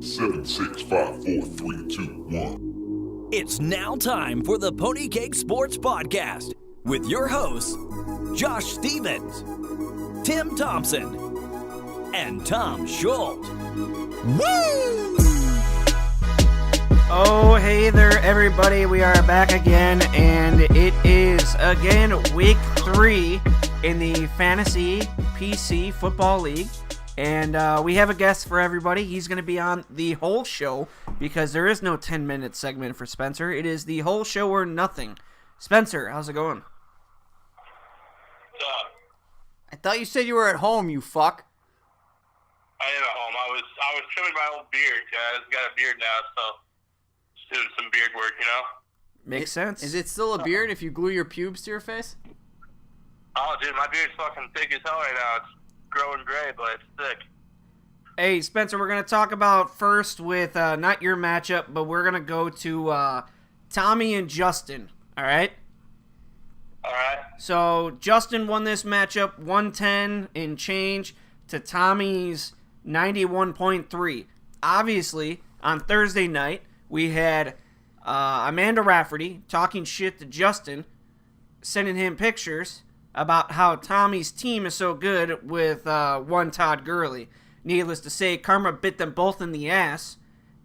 7, 6, 5, 4, 3, 2, 1. It's now time for the Pony Cake Sports Podcast with your hosts, Josh Stevens, Tim Thompson, and Tom Schultz. Woo! Oh, hey there, everybody. We are back again, and it is, again, week 3 in the Fantasy PC Football League. And we have a guest for everybody. He's going to be on the whole show because there is no 10-minute segment for Spencer. It is the whole show or nothing. Spencer, how's it going? I thought you said you were at home, you fuck. I am at home. I was trimming my old beard, guys. Got a beard now, so just doing some beard work, you know? Makes sense. Is it still a beard if you glue your pubes to your face? Oh, dude, my beard's fucking thick as hell right now. It's growing gray, but it's thick. Hey, Spencer, we're going to talk about first with not your matchup, but we're going to go to Tommy and Justin, all right? All right. So Justin won this matchup 110 and change to Tommy's 91.3. Obviously, on Thursday night, we had Amanda Rafferty talking shit to Justin, sending him pictures about how Tommy's team is so good with one Todd Gurley. Needless to say, karma bit them both in the ass,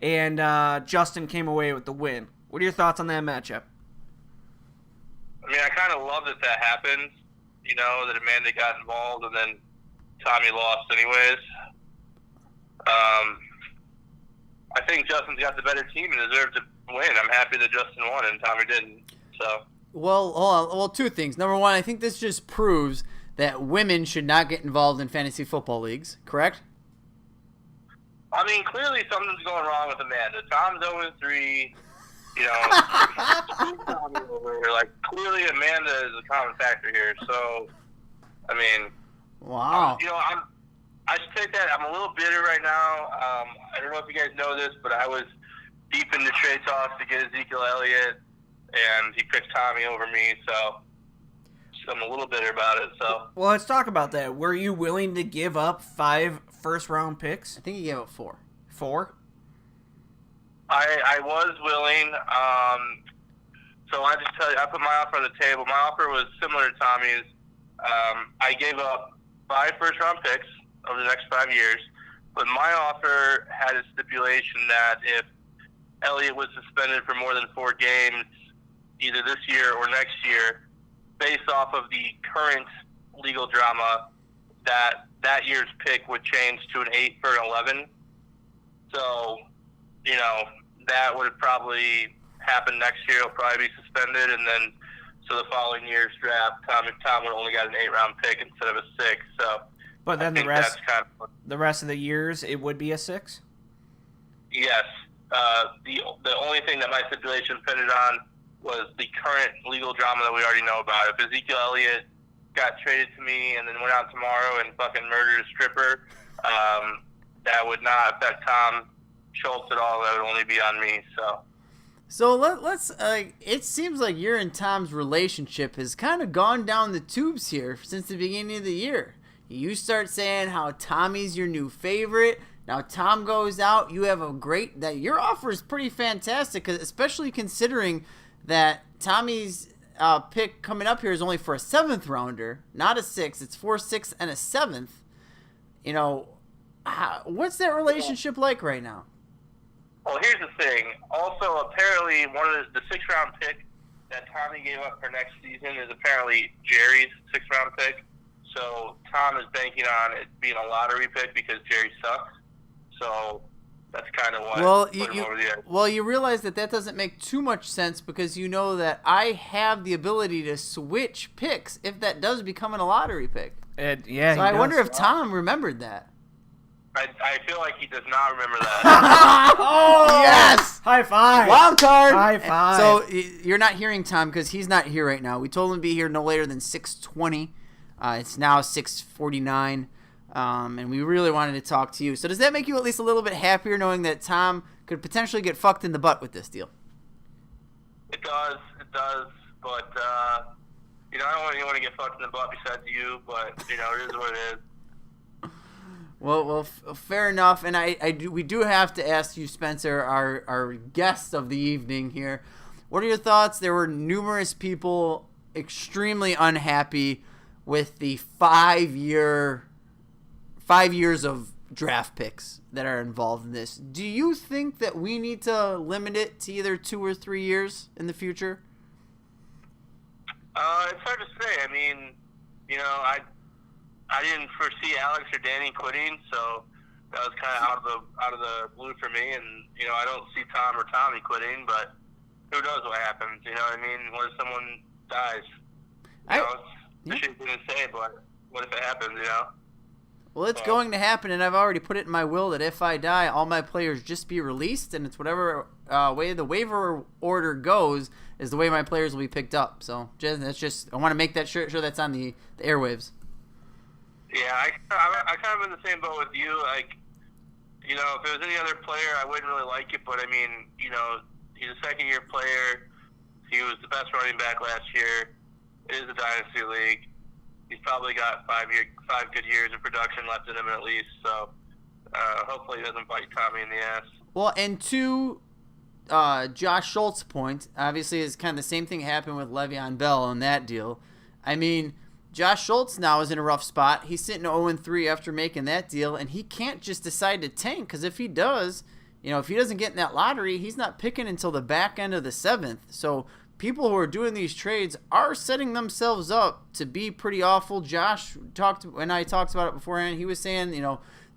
and Justin came away with the win. What are your thoughts on that matchup? I mean, I kind of love that happened, you know, that Amanda got involved and then Tommy lost anyways. I think Justin's got the better team and deserved to win. I'm happy that Justin won and Tommy didn't, so... Well, two things. Number one, I think this just proves that women should not get involved in fantasy football leagues, correct? I mean, clearly something's going wrong with Amanda. Tom's 0-3, you know. Like, clearly Amanda is a common factor here. So, I mean, wow. I should take that. I'm a little bitter right now. I don't know if you guys know this, but I was deep into trade talks to get Ezekiel Elliott, and he picked Tommy over me, so I'm a little bitter about it. So, well, let's talk about that. Were you willing to give up 5 first-round picks? I think he gave up 4. 4? I was willing. So I just tell you, I put my offer on the table. My offer was similar to Tommy's. I gave up 5 first-round picks over the next 5 years, but my offer had a stipulation that if Elliott was suspended for more than 4 games, either this year or next year, based off of the current legal drama, that year's pick would change to an 8 for an 11. So, you know, that would probably happen next year. He'll probably be suspended, and then so the following year's draft, Tom would only got an 8-round pick instead of a 6. So, but then the rest of the years, it would be a 6. Yes. The only thing that my stipulation depended on was the current legal drama that we already know about. If Ezekiel Elliott got traded to me and then went out tomorrow and fucking murdered a stripper, that would not affect Tom Schultz at all. That would only be on me. So let's. It seems like your and Tom's relationship has kind of gone down the tubes here since the beginning of the year. You start saying how Tommy's your new favorite. Now Tom goes out. You have your offer is pretty fantastic, especially considering that Tommy's pick coming up here is only for a 7th rounder, not a 6. It's 4, 6, and a 7th. You know, what's that relationship like right now? Well, here's the thing. Also, apparently, one of the 6th-round pick that Tommy gave up for next season is apparently Jerry's 6th-round pick. So Tom is banking on it being a lottery pick because Jerry sucks. So that's kind of what put him over the edge. Well, you realize that doesn't make too much sense because you know that I have the ability to switch picks if that does become a lottery pick. Yeah. So I wonder if Tom remembered that. I feel like he does not remember that. Oh, yes! High five. Wild card. High five. So you're not hearing Tom because he's not here right now. We told him to be here no later than 6:20. It's now 6:49. And we really wanted to talk to you. So does that make you at least a little bit happier knowing that Tom could potentially get fucked in the butt with this deal? It does. But, you know, I don't want anyone to get fucked in the butt besides you, but, you know, it is what it is. Well, fair enough. And we do have to ask you, Spencer, our guest of the evening here. What are your thoughts? There were numerous people extremely unhappy with the 5 years of draft picks that are involved in this. Do you think that we need to limit it to either 2 or 3 years in the future? It's hard to say. I mean, I didn't foresee Alex or Danny quitting, so that was kind of out of the blue for me. And I don't see Tom or Tommy quitting, but who knows what happens? You know what I mean? What if someone dies? It's a shit thing to say, but what if it happens? Well, it's going to happen, and I've already put it in my will that if I die, all my players just be released, and it's whatever way the waiver order goes is the way my players will be picked up. So that's just I want to make that sure that's on the airwaves. Yeah, I kind of in the same boat with you. Like, if it was any other player, I wouldn't really like it. But I mean, he's a second-year player. He was the best running back last year. It is a dynasty league. He's probably got 5 good years of production left in him at least. So hopefully he doesn't bite Tommy in the ass. Well, and to Josh Schultz's point, obviously it's kind of the same thing happened with Le'Veon Bell on that deal. I mean, Josh Schultz now is in a rough spot. He's sitting 0-3 after making that deal, and he can't just decide to tank, because if he does, if he doesn't get in that lottery, he's not picking until the back end of the 7th. So people who are doing these trades are setting themselves up to be pretty awful. Josh talked about it beforehand. He was saying,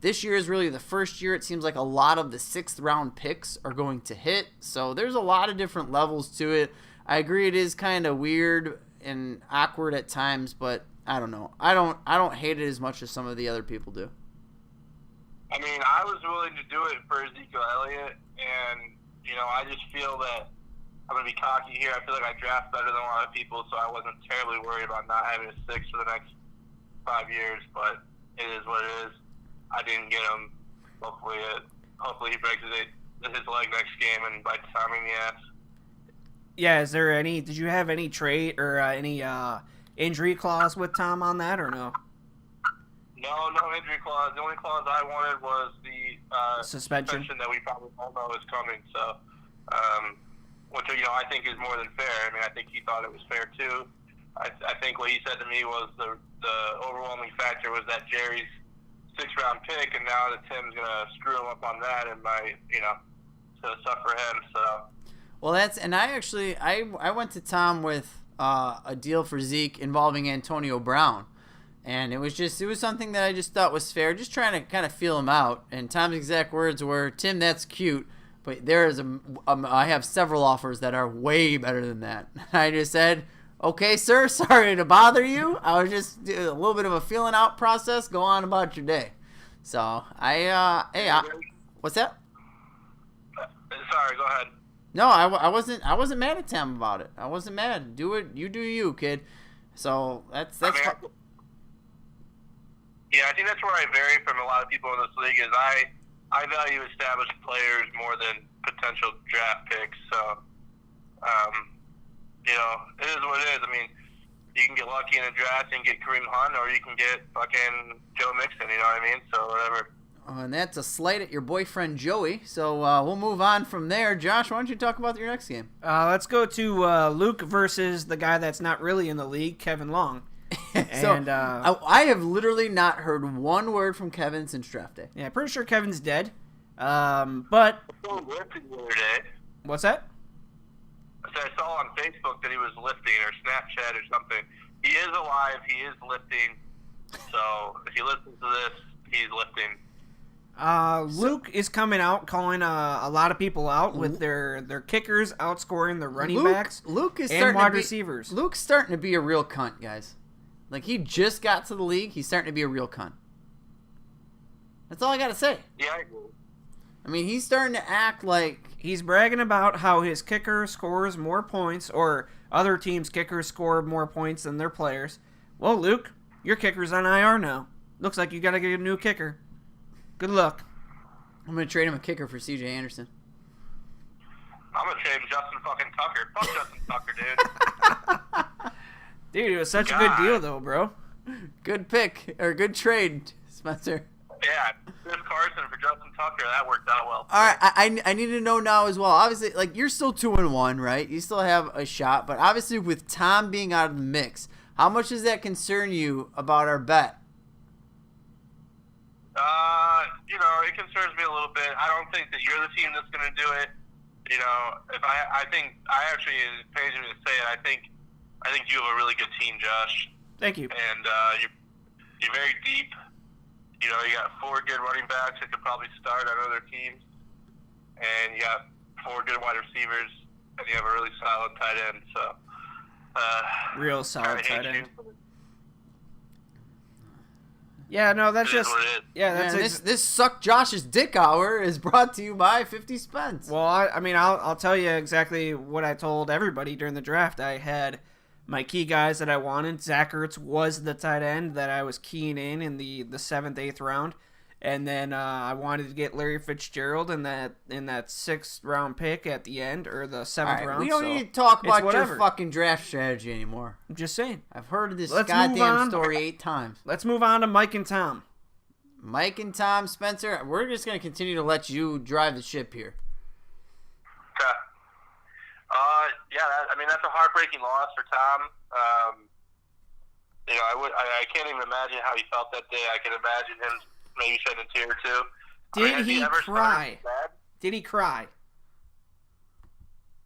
this year is really the first year it seems like a lot of the 6th round picks are going to hit. So there's a lot of different levels to it. I agree it is kind of weird and awkward at times, but I don't know. I don't hate it as much as some of the other people do. I mean, I was willing to do it for Ezekiel Elliott, and I just feel that I'm going to be cocky here. I feel like I draft better than a lot of people, so I wasn't terribly worried about not having a 6 for the next 5 years, but it is what it is. I didn't get him. Hopefully he breaks his leg next game and bites Tommy in the ass. Yeah, did you have any trade or any injury clause with Tom on that, or no? No injury clause. The only clause I wanted was the suspension that we probably all know is coming, so which I think is more than fair. I mean, I think he thought it was fair too. I think what he said to me was the overwhelming factor was that Jerry's 6th round pick, and now that Tim's gonna screw him up on that, and it's gonna suck for him. So. Well, I went to Tom with a deal for Zeke involving Antonio Brown, and it was something that I just thought was fair, just trying to kind of feel him out. And Tom's exact words were, "Tim, that's cute, but I have several offers that are way better than that." I just said, "Okay, sir, sorry to bother you. I was just a little bit of a feeling out process. Go on about your day." So what's that? Sorry, go ahead. No, I wasn't mad at Tam about it. I wasn't mad. Do it. You do you, kid. So that's. I think that's where I vary from a lot of people in this league. Is I value established players more than potential draft picks. So, it is what it is. I mean, you can get lucky in a draft and get Kareem Hunt, or you can get fucking Joe Mixon. You know what I mean? So whatever. And that's a slight at your boyfriend Joey. So we'll move on from there. Josh, why don't you talk about your next game? Let's go to Luke versus the guy that's not really in the league, Kevin Long. And I have literally not heard one word from Kevin since draft day. Yeah, pretty sure Kevin's dead. But what's that? I saw on Facebook that he was lifting, or Snapchat or something. He is alive. He is lifting. So if he listens to this, he's lifting. Luke is coming out, calling a lot of people out with their kickers outscoring the running backs and wide receivers. Luke's starting to be a real cunt, guys. Like, he just got to the league. He's starting to be a real cunt. That's all I got to say. Yeah, I agree. I mean, he's starting to act like... He's bragging about how his kicker scores more points, or other teams' kickers score more points than their players. Well, Luke, your kicker's on IR now. Looks like you got to get a new kicker. Good luck. I'm going to trade him a kicker for C.J. Anderson. I'm going to trade him Justin fucking Tucker. Fuck Justin Tucker, dude. Dude, it was such a good deal, though, bro. Good pick, or good trade, Spencer. Yeah, Chris Carson for Justin Tucker, that worked out well. All right, I need to know now as well. Obviously, like, you're still 2-1, right? You still have a shot, but obviously with Tom being out of the mix, how much does that concern you about our bet? It concerns me a little bit. I don't think that you're the team that's going to do it. If I think I actually, it pains me to say it. I think you have a really good team, Josh. Thank you. And you're very deep. You got 4 good running backs that could probably start on other teams, and you got 4 good wide receivers, and you have a really solid tight end. So, real solid tight end. You. Yeah, no, that's It is just what it is. yeah. That's Man, this Suck Josh's Dick Hour is brought to you by 50 Spence. Well, I'll tell you exactly what I told everybody during the draft. I had my key guys that I wanted. Zach Ertz was the tight end that I was keying in the 7th, 8th round. And then I wanted to get Larry Fitzgerald in that 6th round pick at the end, or the 7th round. We don't need to talk about your whatever. fucking draft strategy anymore. I'm just saying. I've heard this Let's move goddamn on. story 8 times. Let's move on to Mike and Tom. Mike and Tom, Spencer, we're just going to continue to let you drive the ship here. Okay. That's a heartbreaking loss for Tom. I can't even imagine how he felt that day. I can imagine him maybe shedding a tear or two. Did has he ever cry? started bad? Did he cry?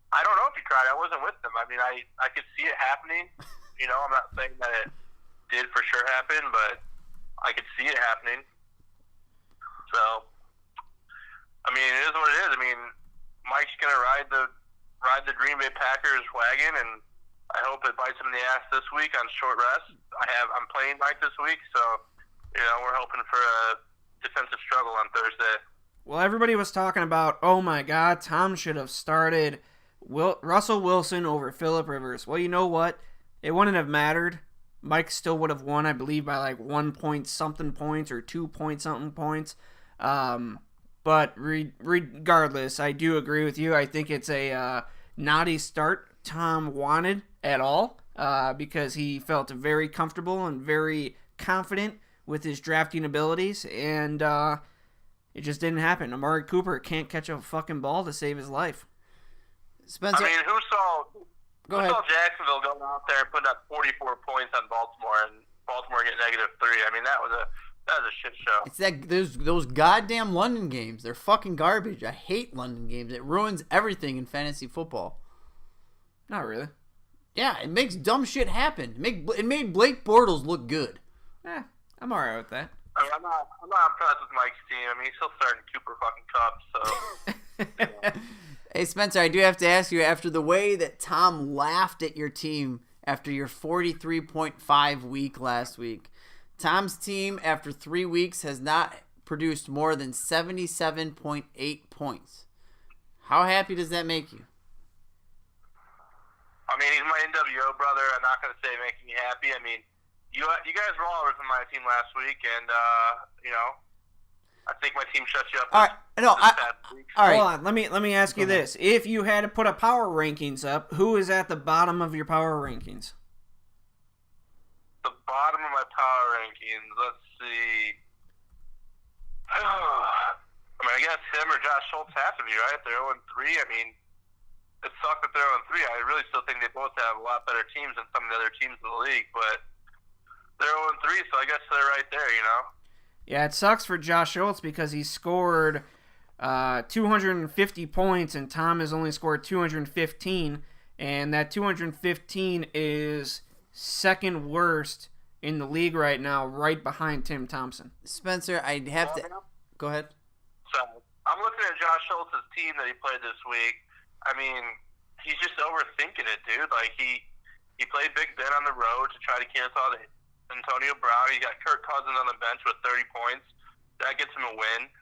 I don't know if he cried. I wasn't with him. I could see it happening. I'm not saying that it did for sure happen, but I could see it happening. So, it is what it is. Mike's gonna ride the Green Bay Packers wagon, and I hope it bites him in the ass this week on short rest. I'm playing Mike this week, so we're hoping for a defensive struggle on Thursday. Well, everybody was talking about, oh my God, Tom should have started Russell Wilson over Phillip Rivers. Well, you know what? It wouldn't have mattered. Mike still would have won, I believe, by like 1 point something points or 2 point something points. But regardless, I do agree with you. I think it's a naughty start Tom wanted at all, because he felt very comfortable and very confident with his drafting abilities, and it just didn't happen. Amari Cooper can't catch a fucking ball to save his life. Spencer, who saw Jacksonville going out there and putting up 44 points on Baltimore, and Baltimore getting -3? That was a shit show. It's those goddamn London games. They're fucking garbage. I hate London games. It ruins everything in fantasy football. Not really. Yeah, it makes dumb shit happen. It made Blake Bortles look good. I'm alright with that. I'm not impressed with Mike's team. He's still starting Cooper fucking Cup, so. Hey, Spencer, I do have to ask you, after the way that Tom laughed at your team after your 43.5 week last week, Tom's team, after 3 weeks, has not produced more than 77.8 points. How happy does that make you? He's my NWO brother. I'm not going to say making me happy. You guys were all with my team last week, and, I think my team shut you up. All right. No, all right. Hold on. Let me ask you this. If you had to put a power rankings up, who is at the bottom of your power rankings? The bottom of my power rankings, let's see. I guess him or Josh Schultz have to be, right? They're 0-3. It sucks that they're 0-3. I really still think they both have a lot better teams than some of the other teams in the league, but they're 0-3, so I guess they're right there, Yeah, it sucks for Josh Schultz because he scored 250 points, and Tom has only scored 215, and that 215 is second worst in the league right now, right behind Tim Thompson. Spencer, I'd have to... Go ahead. So, I'm looking at Josh Schultz's team that he played this week. He's just overthinking it, dude. He played Big Ben on the road to try to cancel out Antonio Brown. He got Kirk Cousins on the bench with 30 points. That gets him a win.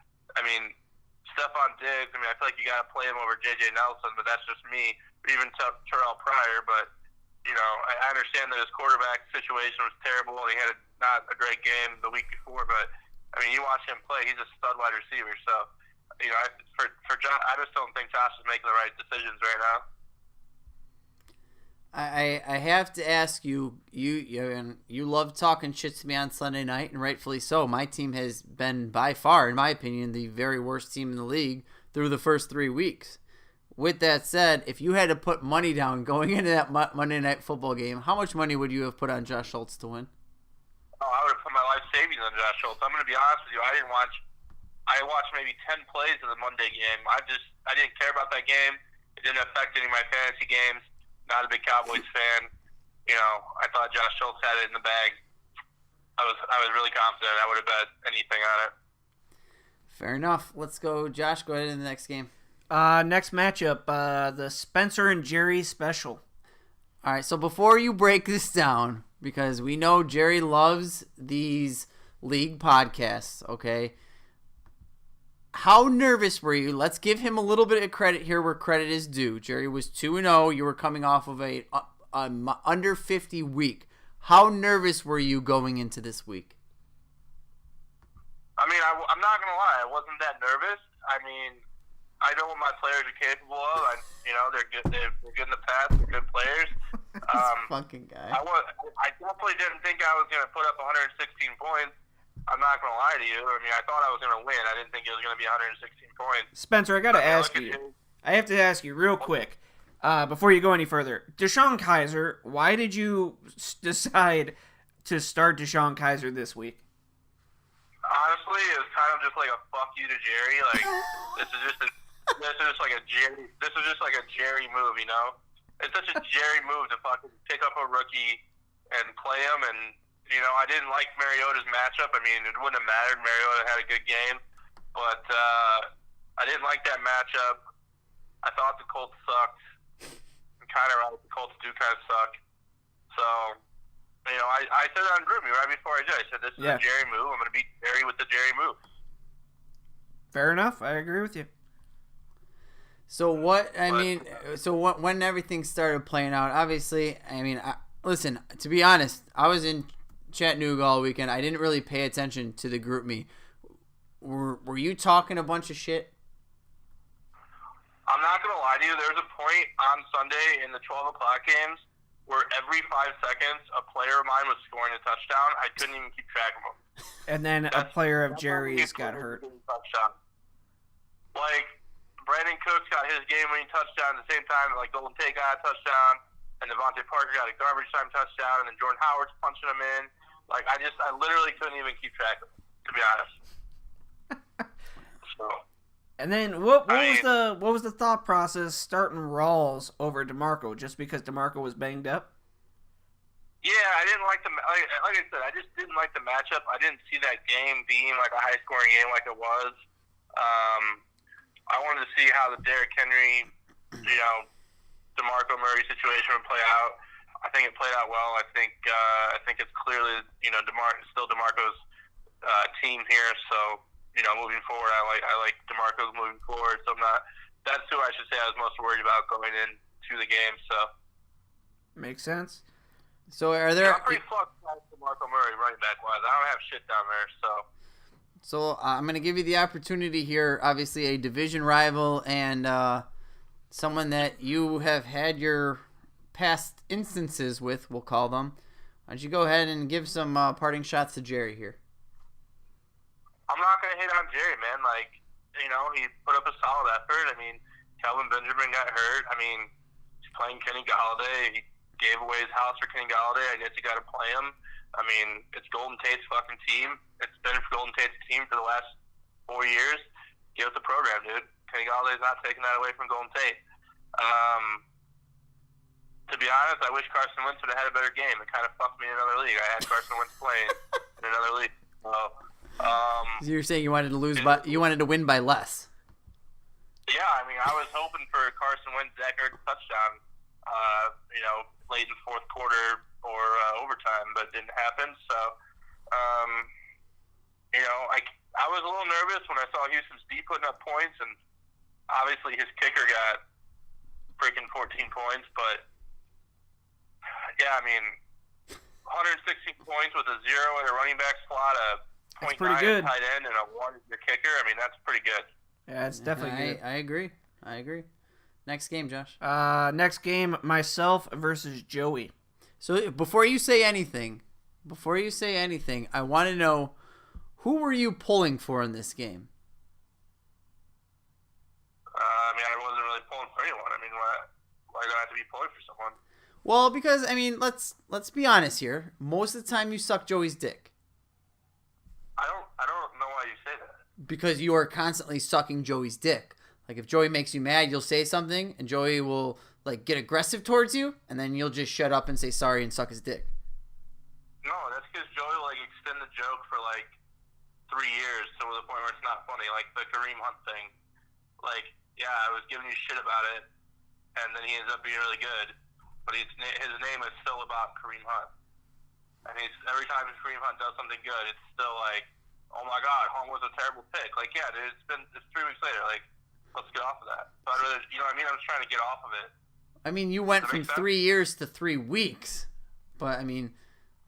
Stephon Diggs, I feel like you got to play him over J.J. Nelson, but that's just me. Or even Terrell Pryor, but, I understand that his quarterback situation was terrible, and he had not a great game the week before, but, you watch him play, he's a stud wide receiver, so, for Josh, I just don't think Josh is making the right decisions right now. I have to ask you, you love talking shit to me on Sunday night, and rightfully so. My team has been, by far, in my opinion, the very worst team in the league through the first 3 weeks. With that said, if you had to put money down going into that Monday Night Football game, how much money would you have put on Josh Schultz to win? Oh, I would have put my life savings on Josh Schultz. I'm going to be honest with you. I watched maybe 10 plays of the Monday game. I didn't care about that game. It didn't affect any of my fantasy games. Not a big Cowboys fan. I thought Josh Schultz had it in the bag. I was really confident. I would have bet anything on it. Fair enough. Let's go, Josh. Go ahead in the next game. Next matchup, the Spencer and Jerry special. All right, so before you break this down, because we know Jerry loves these league podcasts, okay? How nervous were you? Let's give him a little bit of credit here where credit is due. Jerry was 2-0. You were coming off of a under 50 week. How nervous were you going into this week? I mean, I'm not going to lie. I wasn't that nervous. I mean, I know what my players are capable of. They're good. They're good in the past. They're good players. Fucking guy. I definitely didn't think I was going to put up 116 points. I'm not going to lie to you. I mean, I thought I was going to win. I didn't think it was going to be 116 points. Spencer, I got to ask you. I have to ask you real quick before you go any further. DeShone Kizer, why did you decide to start DeShone Kizer this week? Honestly, it was kind of just like a fuck you to Jerry. Like this is just like a Jerry move, It's such a Jerry move to fucking pick up a rookie and play him. And I didn't like Mariota's matchup. I mean, it wouldn't have mattered. Mariota had a good game, but I didn't like that matchup. I thought the Colts sucked. I'm kind of right. The Colts do kind of suck. So. I said it on GroupMe right before I did. I said, this is a Jerry move. I'm going to beat Jerry with the Jerry move. Fair enough. I agree with you. So when everything started playing out, obviously, listen, to be honest, I was in Chattanooga all weekend. I didn't really pay attention to the GroupMe. Were you talking a bunch of shit? I'm not going to lie to you. There was a point on Sunday in the 12 o'clock games where every 5 seconds a player of mine was scoring a touchdown. I couldn't even keep track of them. And then a player of Jerry's got hurt. Touchdown. Like, Brandon Cooks got his game-winning touchdown at the same time. Like, Golden Tate got a touchdown, and Devontae Parker got a garbage time touchdown, and then Jordan Howard's punching him in. Like, I literally couldn't even keep track of them, to be honest. So. And then what was the thought process starting Rawls over DeMarco just because DeMarco was banged up? Yeah, I didn't like like I said, I just didn't like the matchup. I didn't see that game being like a high scoring game like it was. I wanted to see how the Derrick Henry, DeMarco Murray situation would play out. I think it played out well. I think it's clearly still DeMarco's team here, so. Moving forward, I like DeMarco moving forward. So that's who I should say I was most worried about going into the game. So makes sense. So are there? I'm pretty fucked with DeMarco Murray running back wise. I don't have shit down there. So I'm going to give you the opportunity here. Obviously, a division rival and someone that you have had your past instances with. We'll call them. Why don't you go ahead and give some parting shots to Jerry here? I'm not going to hate on Jerry, man. Like, he put up a solid effort. I mean, Calvin Benjamin got hurt. I mean, he's playing Kenny Galladay. He gave away his house for Kenny Galladay. I guess you got to play him. I mean, it's Golden Tate's fucking team. It's been Golden Tate's team for the last 4 years. Give it the program, dude. Kenny Galladay's not taking that away from Golden Tate. To be honest, I wish Carson Wentz would have had a better game. It kind of fucked me in another league. I had Carson Wentz playing in another league. So you're saying you wanted to you wanted to win by less. Yeah, I mean, I was hoping for Carson Wentz, Zach Ertz touchdown, late in the fourth quarter or overtime, but it didn't happen. So, I was a little nervous when I saw Houston's D putting up points, and obviously his kicker got freaking 14 points. But yeah, I mean, 116 points with a 0 in a running back slot, a That's 0.9 pretty good. tight end, and a 1 in your kicker. I mean, that's pretty good. Yeah, it's definitely good. I agree. Next game, Josh. Next game, myself versus Joey. So before you say anything, I want to know, who were you pulling for in this game? I mean, I wasn't really pulling for anyone. I mean, why do I have to be pulling for someone? Well, because I mean, let's be honest here. Most of the time, you suck Joey's dick I don't know why you say that. because you are constantly sucking Joey's dick. Like if Joey makes you mad, you'll say something, and Joey will like get aggressive towards you, and then you'll just shut up and say sorry and suck his dick. No, that's because Joey will, like, extend the joke for, like, 3 years to the point where it's not funny. Like the Kareem Hunt thing. Like, yeah, I was giving you shit about it, and then he ends up being really good. But his name is still about Kareem Hunt. And every time Kareem Hunt does something good, it's still like, oh my God, Hunt was a terrible pick. Like, yeah, dude, it's 3 weeks later. Like, let's get off of that. So I'd rather, you know what I mean? I'm just trying to get off of it. I mean, you went from Does that make 3 years to 3 weeks, but I mean,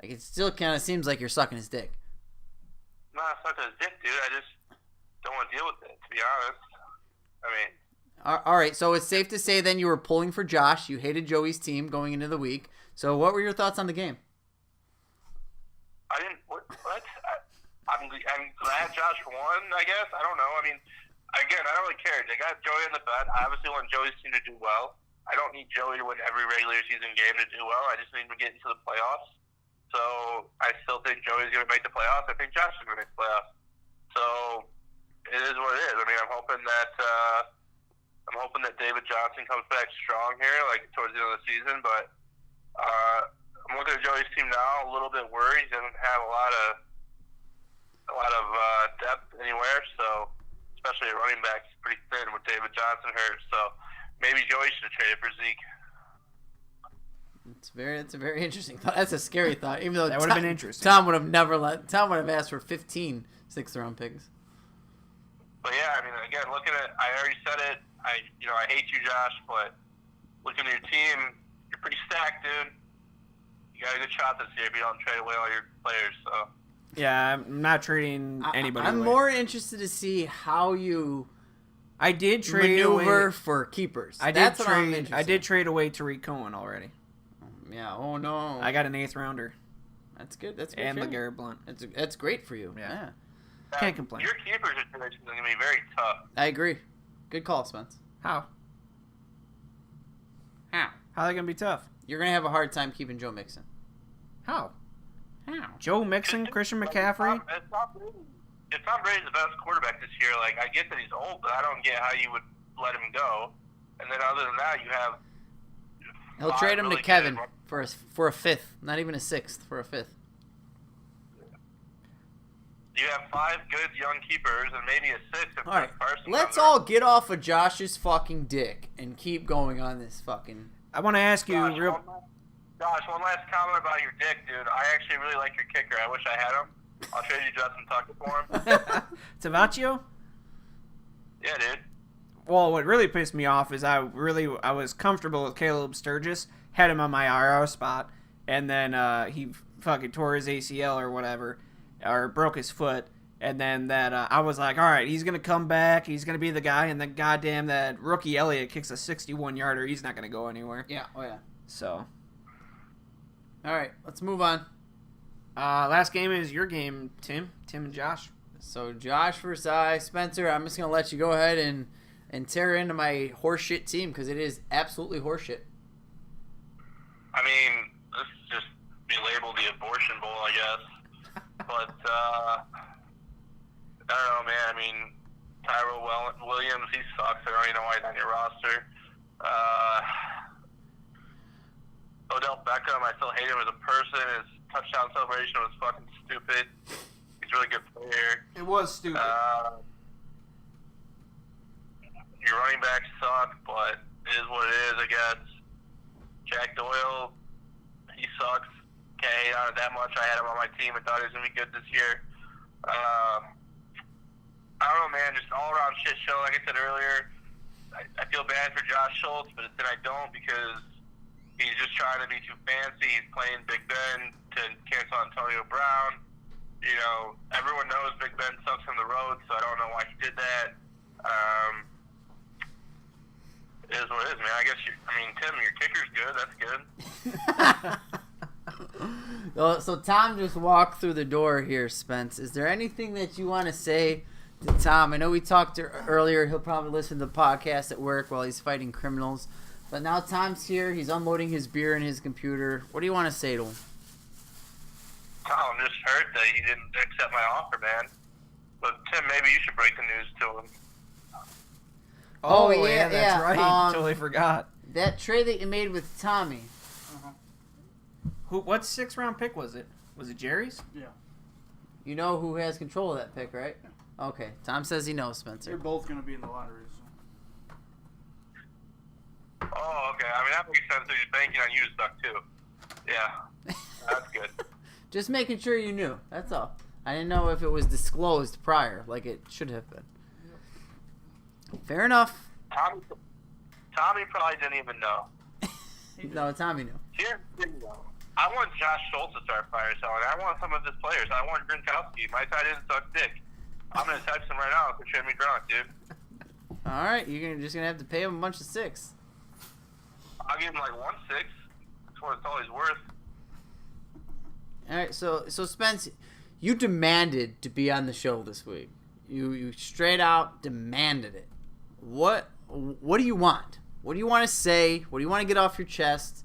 like it still kind of seems like you're sucking his dick. No, it's not his dick, dude. I just don't want to deal with it, to be honest. I mean, All right, so it's safe to say then you were pulling for Josh. You hated Joey's team going into the week. So what were your thoughts on the game? I didn't. What? I'm glad Josh won, I guess. I don't know. I mean, again, I don't really care. They got Joey in the bet. I obviously want Joey's team to do well. I don't need Joey to win every regular season game to do well. I just need him to get into the playoffs. So I still think Joey's going to make the playoffs. I think Josh is going to make the playoffs. So it is what it is. I mean, I'm hoping that David Johnson comes back strong here, like towards the end of the season. But I'm looking at Joey's team now, a little bit worried. He doesn't have a lot of depth anywhere. So especially at running back, he's pretty thin with David Johnson hurt. So maybe Joey should have traded for Zeke. It's a very interesting thought. That's a scary thought. Even though That would have been interesting. Tom would have asked for 15 6th-round picks. But yeah, I mean, again, I already said it. I hate you, Josh, but looking at your team, you're pretty stacked, dude. You got a good shot this year if you don't trade away all your players. So Yeah, I'm not trading anybody I'm away. more interested to see how you I did trade maneuver away. for keepers. I That's did what I'm trade. interested I did in. trade away Tariq Cohen already. Yeah. Oh no. I got an 8th rounder That's good. That's good. and for you. LeGarrette Blunt. That's great for you. Yeah. Yeah. Can't complain. your keeper situation is going to be very tough. I agree. Good call, Spence. How? How? How are they gonna be tough? You're gonna have a hard time keeping Joe Mixon. How? How? Joe Mixon, Christian McCaffrey. It's Tom Brady's the best quarterback this year. Like, I get that he's old, but I don't get how you would let him go. And then other than that, you have He'll five trade him really to Kevin good- for a 5th, not even a 6th, for a 5th. You have 5 good young keepers and maybe a 6 if All right, Carson let's comes all around. get off of Josh's fucking dick and keep going on this fucking. I want to ask you Josh, real. one last comment about your dick, dude. I actually really like your kicker. I wish I had him. I'll trade you Justin Tucker for him. Tavaccio? Yeah, dude. Well, what really pissed me off is I was comfortable with Caleb Sturgis, had him on my IR spot, and then he fucking tore his ACL or whatever, or broke his foot, and then I was like, all right, he's gonna come back, he's gonna be the guy, and then goddamn that rookie Elliott kicks a 61-yarder, he's not gonna go anywhere. Yeah. Oh yeah. So, All right, let's move on. last game is your game, Tim and Josh. So Josh versus I, Spencer. I'm just gonna let you go ahead and tear into my horseshit team because it is absolutely horseshit. I mean, this just be labeled the abortion bowl, I guess. But I don't know, man. I mean, Tyrell Williams, he sucks. I don't even know why he's on your roster. Odell Beckham, I still hate him as a person. His touchdown celebration was fucking stupid. He's a really good player. It was stupid. Your running backs suck, but it is what it is, I guess. Jack Doyle, he sucks. Can't hate on it that much. I had him on my team and thought he was going to be good this year. I don't know, man. Just all-around shit show. Like I said earlier, I feel bad for Josh Schultz, but then I don't because he's just trying to be too fancy. He's playing Big Ben to cancel Antonio Brown. You know, everyone knows Big Ben sucks on the road, so I don't know why he did that. It is what it is, man. I guess Tim, your kicker's good. That's good. So Tom just walked through the door here, Spence. Is there anything that you want to say to Tom? I know we talked earlier. He'll probably listen to the podcast at work while he's fighting criminals. But now Tom's here. He's unloading his beer in his computer. What do you want to say to him? Oh, I'm just hurt that you didn't accept my offer, man. But Tim, maybe you should break the news to him. Oh yeah, that's right. Totally forgot. That trade that you made with Tommy. What 6th-round pick was it? Was it Jerry's? Yeah. You know who has control of that pick, right? Okay. Tom says he knows, Spencer. You're both going to be in the lottery. So. Oh, okay. That makes sense. He's banking on you stuff, too. Yeah. That's good. Just making sure you knew. That's all. I didn't know if it was disclosed prior, like it should have been. Fair enough. Tommy probably didn't even know. No, Tommy knew. Here, I want Josh Schultz to start fire selling. I want some of his players. I want Gronkowski. My tight end sucks dick. I'm going to text him right now to trade me Gronk, dude. All right, you're just going to have to pay him a bunch of 6. I'll give him like 1-6. That's what it's always worth. All right, so Spence, you demanded to be on the show this week. You straight out demanded it. What do you want? What do you want to say? What do you want to get off your chest?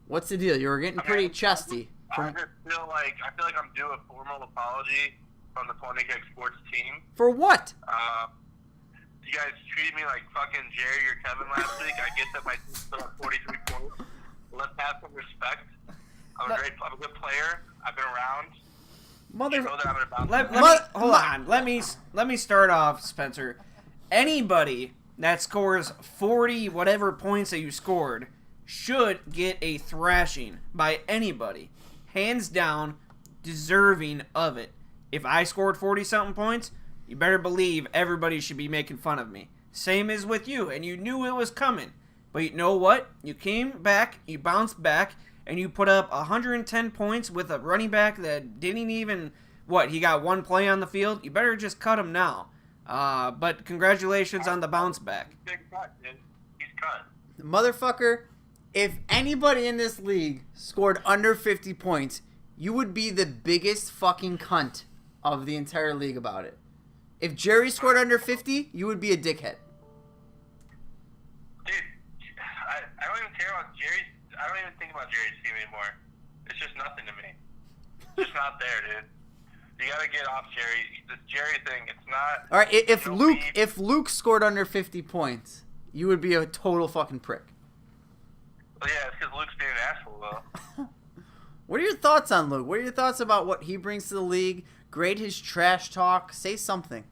What's the deal? You were getting pretty chesty. I feel like I'm due a formal apology from the Pony Cake Sports team. For what? You guys treated me like fucking Jerry or Kevin last week. I get that my team put up 43 points. Let's have some respect. I'm a good player. I've been around. Hold on. Let me start off, Spencer. Anybody that scores 40 whatever points that you scored should get a thrashing by anybody. Hands down, deserving of it. If I scored 40-something points, you better believe everybody should be making fun of me. Same as with you, and you knew it was coming. But you know what? You came back, you bounced back, and you put up 110 points with a running back that didn't even... he got one play on the field? You better just cut him now. But congratulations on the bounce back. Big cut, dude. He's cut. Motherfucker, if anybody in this league scored under 50 points, you would be the biggest fucking cunt of the entire league about it. If Jerry scored under 50, you would be a dickhead. Dude, I don't even care about Jerry's. I don't even think about Jerry's team anymore. It's just nothing to me. It's just not there, dude. You gotta get off Jerry. This Jerry thing, it's not. All right, if Luke scored under 50 points, you would be a total fucking prick. Well, yeah, it's because Luke's being an asshole, though. What are your thoughts on Luke? What are your thoughts about what he brings to the league? Grade his trash talk. Say something.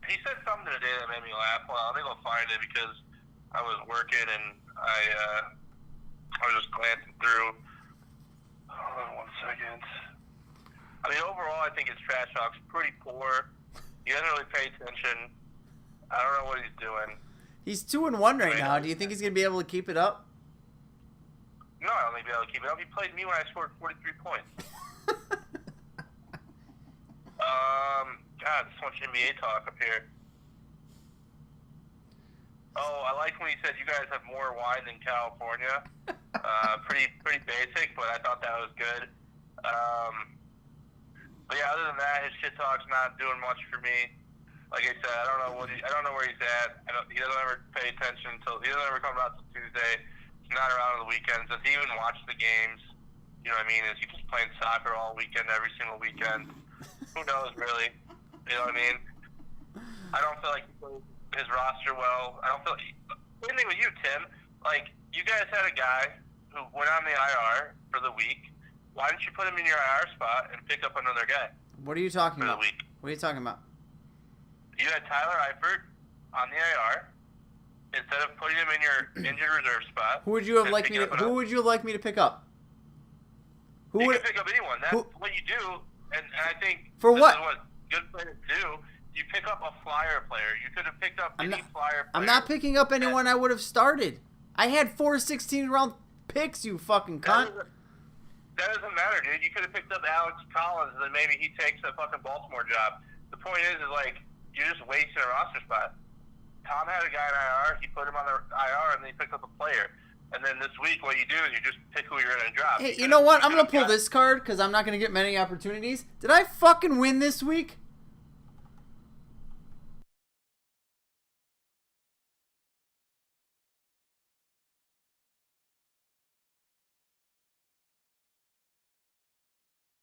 He said something today that made me laugh. Well, I think I'll find it because I was working and I was just glancing through. Hold on 1 second. Overall, I think his trash talk's pretty poor. He doesn't really pay attention. I don't know what he's doing. He's 2-1 right now. Do you think he's gonna be able to keep it up? No, I don't think he'll be able to keep it up. He played me when I scored 43 points. God, so much NBA talk up here. Oh, I like when he said you guys have more wine than California. Pretty basic, but I thought that was good. But yeah, other than that, his shit talk's not doing much for me. Like I said, I don't know where he's at. He doesn't ever pay attention he doesn't ever come out till Tuesday. He's not around on the weekends. Does he even watch the games? You know what I mean? Is he just playing soccer all weekend, every single weekend? Who knows, really? You know what I mean? I don't feel like he plays his roster well. I don't feel like... Same thing with you, Tim. Like, you guys had a guy who went on the IR for the week. Why didn't you put him in your IR spot and pick up another guy? What are you talking for about? The week? What are you talking about? You had Tyler Eifert on the IR instead of putting him in your injured reserve spot. Who would you have liked me to pick up? You can pick up anyone. That's what you do, and I think for this what? is what good players do. You pick up a flyer player. You could have picked up any flyer player. I'm not picking up anyone I would have started. I had 4 16-round picks, you fucking cunt. That doesn't matter, dude. You could have picked up Alex Collins, and then maybe he takes a fucking Baltimore job. The point is like, you're just wasting a roster spot. Tom had a guy in IR. He put him on the IR, and then he picked up a player. And then this week, what you do is you just pick who you're going to drop. Hey, you know what? I'm going to pull this card because I'm not going to get many opportunities. Did I fucking win this week?